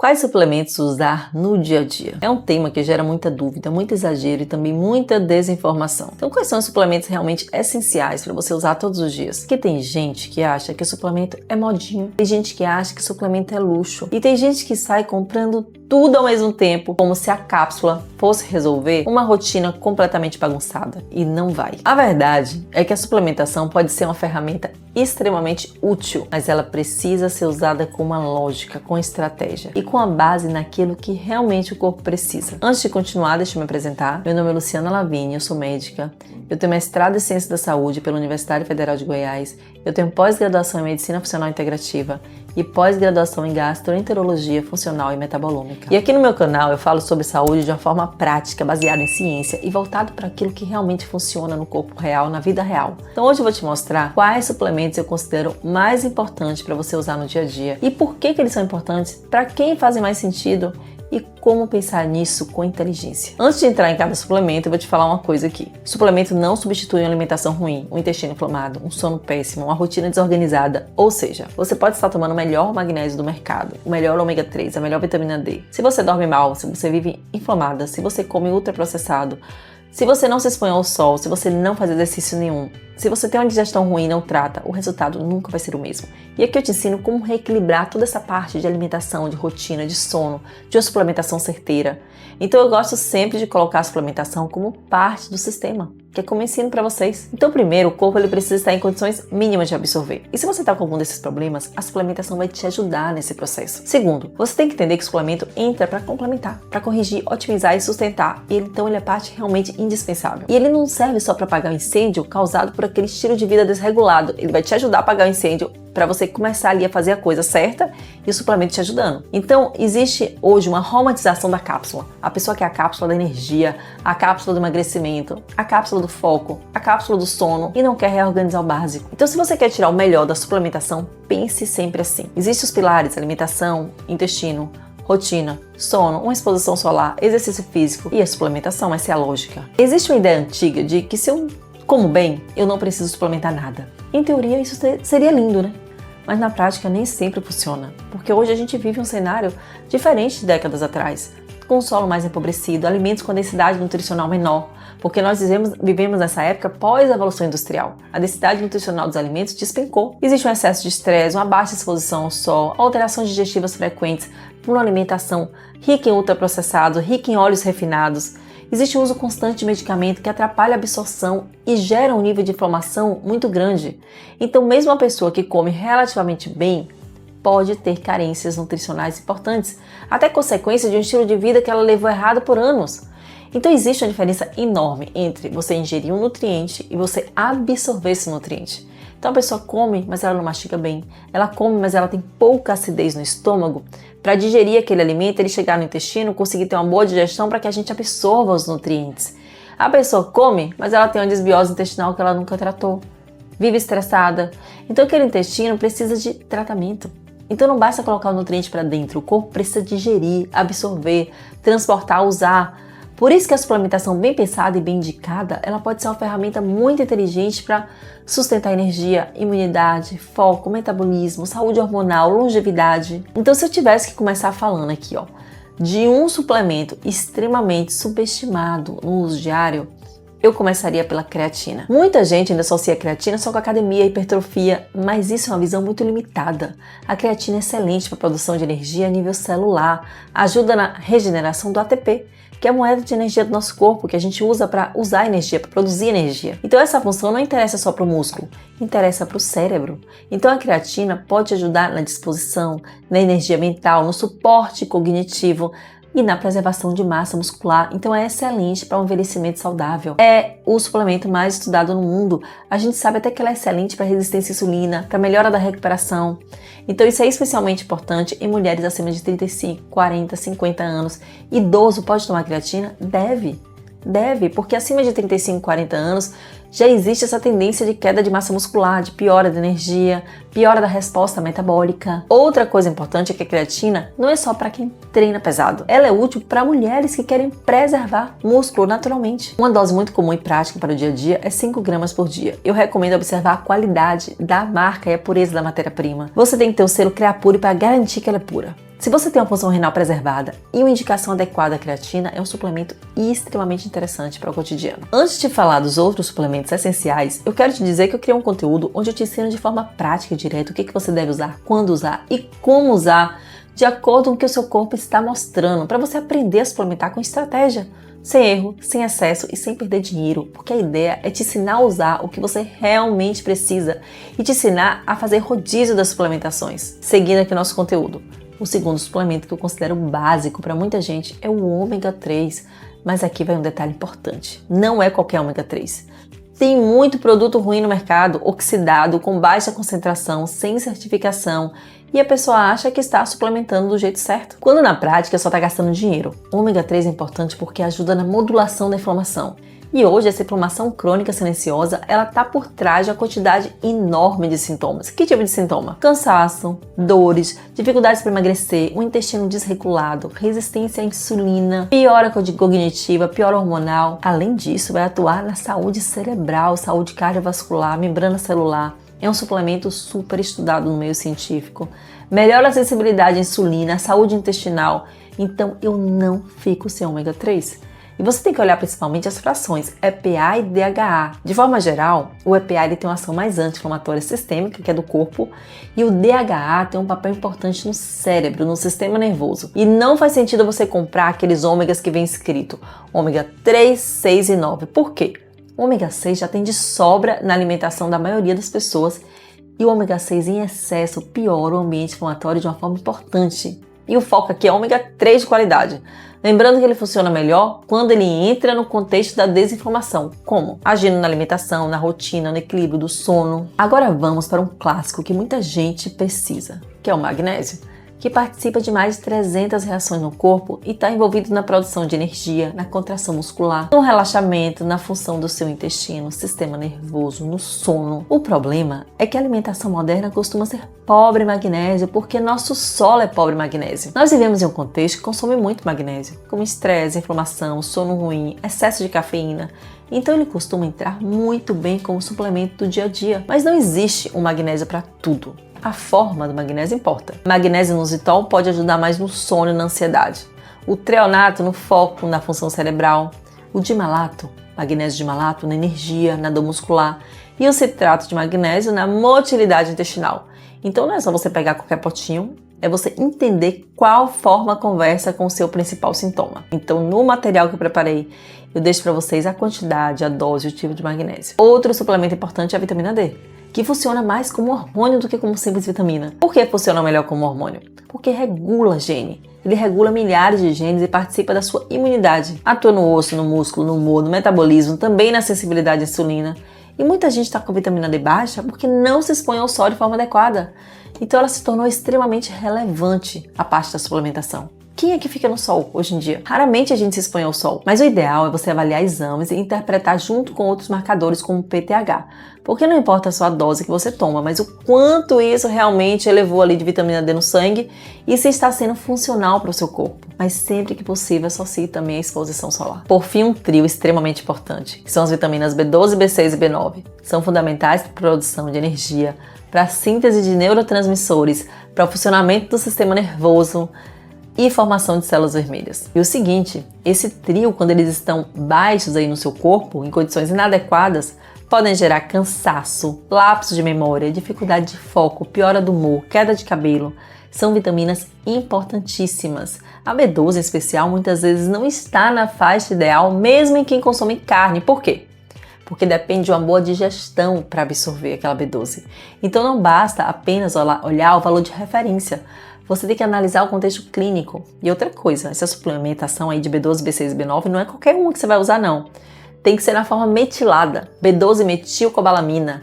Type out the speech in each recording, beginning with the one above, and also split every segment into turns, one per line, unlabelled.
Quais suplementos usar no dia a dia? É um tema que gera muita dúvida, muito exagero e também muita desinformação. Então, quais são os suplementos realmente essenciais para você usar todos os dias? Porque tem gente que acha que o suplemento é modinho, tem gente que acha que suplemento é luxo e tem gente que sai comprando tudo ao mesmo tempo, como se a cápsula fosse resolver uma rotina completamente bagunçada, e não vai. A verdade é que a suplementação pode ser uma ferramenta extremamente útil, mas ela precisa ser usada com uma lógica, com estratégia e com a base naquilo que realmente o corpo precisa. Antes de continuar, deixa eu me apresentar. Meu nome é Luciana Lavigne, eu sou médica, eu tenho mestrado em Ciência da Saúde pela Universidade Federal de Goiás, eu tenho pós-graduação em Medicina Funcional Integrativa e pós-graduação em Gastroenterologia Funcional e Metabolômica. E aqui no meu canal eu falo sobre saúde de uma forma prática, baseada em ciência e voltado para aquilo que realmente funciona no corpo real, na vida real. Então hoje eu vou te mostrar quais suplementos eu considero mais importantes para você usar no dia a dia e por que eles são importantes, para quem fazem mais sentido e como pensar nisso com inteligência. Antes de entrar em cada suplemento, eu vou te falar uma coisa aqui. Suplemento não substitui uma alimentação ruim, um intestino inflamado, um sono péssimo, uma rotina desorganizada. Ou seja, você pode estar tomando o melhor magnésio do mercado, o melhor ômega 3, a melhor vitamina D. Se você dorme mal, se você vive inflamada, se você come ultraprocessado, se você não se expõe ao sol, se você não faz exercício nenhum, se você tem uma digestão ruim e não trata, o resultado nunca vai ser o mesmo. E aqui eu te ensino como reequilibrar toda essa parte de alimentação, de rotina, de sono, de uma suplementação certeira. Então eu gosto sempre de colocar a suplementação como parte do sistema, que é como eu ensino para vocês. Então primeiro, o corpo ele precisa estar em condições mínimas de absorver. E se você está com algum desses problemas, a suplementação vai te ajudar nesse processo. Segundo, você tem que entender que o suplemento entra para complementar, para corrigir, otimizar e sustentar. E então ele é parte realmente indispensável. E ele não serve só para apagar o incêndio causado por aquele estilo de vida desregulado. Ele vai te ajudar a apagar o incêndio para você começar ali a fazer a coisa certa e o suplemento te ajudando. Então, existe hoje uma romantização da cápsula. A pessoa quer a cápsula da energia, a cápsula do emagrecimento, a cápsula do foco, a cápsula do sono e não quer reorganizar o básico. Então, se você quer tirar o melhor da suplementação, pense sempre assim. Existem os pilares: alimentação, intestino, rotina, sono, uma exposição solar, exercício físico e a suplementação. Essa é a lógica. Existe uma ideia antiga de que se eu como bem, eu não preciso suplementar nada. Em teoria, isso seria lindo, né? Mas na prática nem sempre funciona, porque hoje a gente vive um cenário diferente de décadas atrás, com um solo mais empobrecido, alimentos com densidade nutricional menor, porque nós vivemos nessa época pós-evolução industrial. A densidade nutricional dos alimentos despencou. Existe um excesso de estresse, uma baixa exposição ao sol, alterações digestivas frequentes por uma alimentação rica em ultraprocessados, rica em óleos refinados. Existe o uso constante de medicamento que atrapalha a absorção e gera um nível de inflamação muito grande. Então, mesmo uma pessoa que come relativamente bem pode ter carências nutricionais importantes, até consequência de um estilo de vida que ela levou errado por anos. Então, existe uma diferença enorme entre você ingerir um nutriente e você absorver esse nutriente. Então a pessoa come, mas ela não mastiga bem. Ela come, mas ela tem pouca acidez no estômago. Para digerir aquele alimento, ele chegar no intestino, conseguir ter uma boa digestão para que a gente absorva os nutrientes. A pessoa come, mas ela tem uma desbiose intestinal que ela nunca tratou. Vive estressada. Então aquele intestino precisa de tratamento. Então não basta colocar o nutriente para dentro. O corpo precisa digerir, absorver, transportar, usar. Por isso que a suplementação bem pensada e bem indicada, ela pode ser uma ferramenta muito inteligente para sustentar energia, imunidade, foco, metabolismo, saúde hormonal, longevidade. Então se eu tivesse que começar falando aqui, de um suplemento extremamente subestimado no uso diário, eu começaria pela creatina. Muita gente ainda associa a creatina só com academia e hipertrofia, mas isso é uma visão muito limitada. A creatina é excelente para a produção de energia a nível celular, ajuda na regeneração do ATP, que é a moeda de energia do nosso corpo, que a gente usa para usar energia, para produzir energia. Então essa função não interessa só para o músculo, interessa para o cérebro. Então a creatina pode ajudar na disposição, na energia mental, no suporte cognitivo e na preservação de massa muscular. Então é excelente para um envelhecimento saudável. É o suplemento mais estudado no mundo. A gente sabe até que ela é excelente para resistência à insulina, para melhora da recuperação. Então isso é especialmente importante em mulheres acima de 35, 40, 50 anos. Idoso pode tomar creatina? Deve, porque acima de 35, 40 anos já existe essa tendência de queda de massa muscular, de piora da energia, piora da resposta metabólica. Outra coisa importante é que a creatina não é só para quem treina pesado. Ela é útil para mulheres que querem preservar músculo naturalmente. Uma dose muito comum e prática para o dia a dia é 5 gramas por dia. Eu recomendo observar a qualidade da marca e a pureza da matéria-prima. Você tem que ter o selo CREAPURE para garantir que ela é pura. Se você tem uma função renal preservada e uma indicação adequada à creatina, é um suplemento extremamente interessante para o cotidiano. Antes de falar dos outros suplementos essenciais, eu quero te dizer que eu criei um conteúdo onde eu te ensino de forma prática e direta o que você deve usar, quando usar e como usar, de acordo com o que o seu corpo está mostrando, para você aprender a suplementar com estratégia, sem erro, sem excesso e sem perder dinheiro, porque a ideia é te ensinar a usar o que você realmente precisa e te ensinar a fazer rodízio das suplementações. Seguindo aqui o nosso conteúdo. O segundo suplemento que eu considero básico para muita gente é o ômega 3, mas aqui vai um detalhe importante, não é qualquer ômega 3. Tem muito produto ruim no mercado, oxidado, com baixa concentração, sem certificação, e a pessoa acha que está suplementando do jeito certo, quando na prática só está gastando dinheiro. O ômega 3 é importante porque ajuda na modulação da inflamação. E hoje essa inflamação crônica silenciosa, ela está por trás de uma quantidade enorme de sintomas. Que tipo de sintoma? Cansaço, dores, dificuldades para emagrecer, um intestino desregulado, resistência à insulina, piora cognitiva, piora hormonal. Além disso, vai atuar na saúde cerebral, saúde cardiovascular, membrana celular. É um suplemento super estudado no meio científico. Melhora a sensibilidade à insulina, a saúde intestinal. Então eu não fico sem ômega 3. E você tem que olhar principalmente as frações EPA e DHA. De forma geral, o EPA ele tem uma ação mais anti-inflamatória sistêmica, que é do corpo, e o DHA tem um papel importante no cérebro, no sistema nervoso. E não faz sentido você comprar aqueles ômegas que vem escrito ômega 3, 6 e 9. Por quê? O ômega 6 já tem de sobra na alimentação da maioria das pessoas e o ômega 6 em excesso piora o ambiente inflamatório de uma forma importante. E o foco aqui é ômega 3 de qualidade. Lembrando que ele funciona melhor quando ele entra no contexto da desinflamação. Como? Agindo na alimentação, na rotina, no equilíbrio do sono. Agora vamos para um clássico que muita gente precisa, que é o magnésio, que participa de mais de 300 reações no corpo e está envolvido na produção de energia, na contração muscular, no relaxamento, na função do seu intestino, sistema nervoso, no sono. O problema é que a alimentação moderna costuma ser pobre em magnésio porque nosso solo é pobre em magnésio. Nós vivemos em um contexto que consome muito magnésio, como estresse, inflamação, sono ruim, excesso de cafeína. Então ele costuma entrar muito bem como suplemento do dia a dia. Mas não existe um magnésio para tudo. A forma do magnésio importa. Magnésio inositol pode ajudar mais no sono e na ansiedade. O treonato no foco, na função cerebral. O dimalato, magnésio dimalato, na energia, na dor muscular. E o citrato de magnésio na motilidade intestinal. Então não é só você pegar qualquer potinho, é você entender qual forma conversa com o seu principal sintoma. Então no material que eu preparei, eu deixo para vocês a quantidade, a dose e o tipo de magnésio. Outro suplemento importante é a vitamina D, que funciona mais como hormônio do que como simples vitamina. Por que funciona melhor como hormônio? Porque regula gene. Ele regula milhares de genes e participa da sua imunidade. Atua no osso, no músculo, no humor, no metabolismo, também na sensibilidade à insulina. E muita gente está com vitamina D baixa porque não se expõe ao sol de forma adequada. Então ela se tornou extremamente relevante a parte da suplementação. Quem é que fica no sol hoje em dia? Raramente a gente se expõe ao sol, mas o ideal é você avaliar exames e interpretar junto com outros marcadores como o PTH, porque não importa só a dose que você toma, mas o quanto isso realmente elevou ali de vitamina D no sangue e se está sendo funcional para o seu corpo. Mas sempre que possível associe também a exposição solar. Por fim, um trio extremamente importante, que são as vitaminas B12, B6 e B9. São fundamentais para a produção de energia, para a síntese de neurotransmissores, para o funcionamento do sistema nervoso, e formação de células vermelhas. E o seguinte, esse trio, quando eles estão baixos aí no seu corpo, em condições inadequadas, podem gerar cansaço, lapso de memória, dificuldade de foco, piora do humor, queda de cabelo. São vitaminas importantíssimas. A B12 em especial muitas vezes não está na faixa ideal, mesmo em quem consome carne. Por quê? Porque depende de uma boa digestão para absorver aquela B12. Então não basta apenas olhar o valor de referência. Você tem que analisar o contexto clínico. E outra coisa, essa suplementação aí de B12, B6 e B9 não é qualquer uma que você vai usar, não. Tem que ser na forma metilada. B12 metilcobalamina,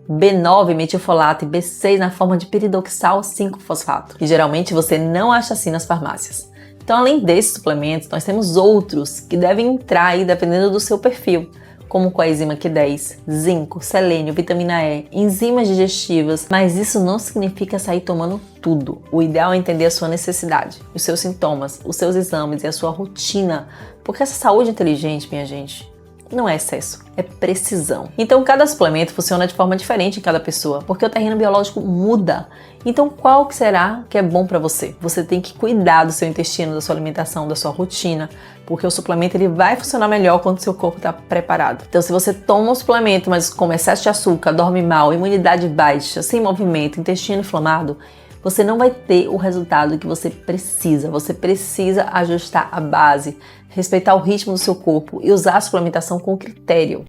B9 metilfolato e B6 na forma de piridoxal 5-fosfato. E geralmente você não acha assim nas farmácias. Então, além desses suplementos, nós temos outros que devem entrar aí dependendo do seu perfil, como coenzima Q10, zinco, selênio, vitamina E, enzimas digestivas, mas isso não significa sair tomando tudo. O ideal é entender a sua necessidade, os seus sintomas, os seus exames e a sua rotina, porque essa saúde inteligente, minha gente, não é excesso, é precisão. Então cada suplemento funciona de forma diferente em cada pessoa, porque o terreno biológico muda. Então qual que será que é bom para você? Você tem que cuidar do seu intestino, da sua alimentação, da sua rotina, porque o suplemento ele vai funcionar melhor quando o seu corpo está preparado. Então se você toma um suplemento, mas com excesso de açúcar, dorme mal, imunidade baixa, sem movimento, intestino inflamado, você não vai ter o resultado que você precisa. Você precisa ajustar a base, respeitar o ritmo do seu corpo e usar a suplementação com critério.